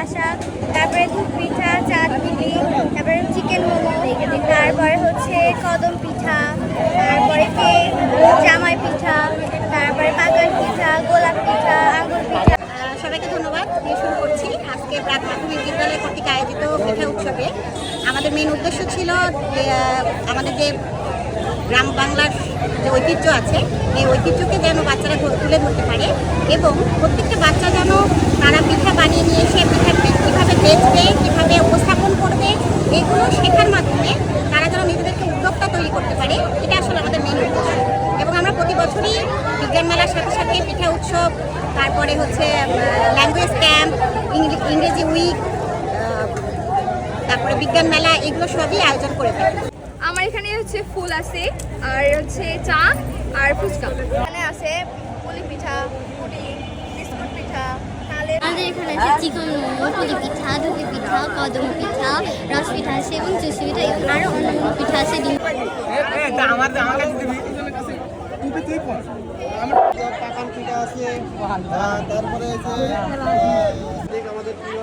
আসা, তারপরে দুধ পিঠা, চাঁদ পুলি, তারপরে চিকেন মোমো, তারপরে হচ্ছে কদম পিঠা, তারপরে কেক, জামাই পিঠা, তারপরে পাকান পিঠা, গোলাপ পিঠা, আঙুর পিঠা। সবাইকে ধন্যবাদ দিয়ে শুরু করছি। আজকে প্রাক প্রাথমিক বিদ্যালয় কর্তৃক আয়োজিত পিঠা উৎসবে আমাদের মেন উদ্দেশ্য ছিল আমাদের যে গ্রাম বাংলার যে ঐতিহ্য আছে এই ঐতিহ্যকে যেন বাচ্চারা তুলে ধরতে পারে এবং প্রত্যেকটা বাচ্চা যেন তারা পিঠা বানিয়ে নিয়ে এসে পিঠা কীভাবে বেচবে, কীভাবে উপস্থাপন করবে, এগুলো শেখার মাধ্যমে তারা যেন নিজেদেরকে উদ্যোক্তা তৈরি করতে পারে। এটা আসলে আমাদের মেন উদ্দেশ্য। এবং আমরা প্রতি বছরই বিজ্ঞান মেলার সাথে সাথে পিঠা উৎসব, তারপরে হচ্ছে ল্যাঙ্গুয়েজ ক্যাম্প, ইংরেজি উইক, তারপরে বিজ্ঞান মেলা, এগুলো সবই আয়োজন করে থাকি। আমার এখানে হচ্ছে ফুল আছে, আর হচ্ছে চা আর ফুচকা। এখানে আছে পুলি পিঠা, পুডিং, বিস্কুট পিঠা, তালের। আমাদের এখানে আছে চিকেন মোমো, পুলি পিঠা, দুধি পিঠা, কদম পিঠা, রস পিঠা আছে এবং চুষি পিঠা, আরও অন্যান্য পিঠা আছে। পাকান পিঠা আছে, তারপরে আমাদের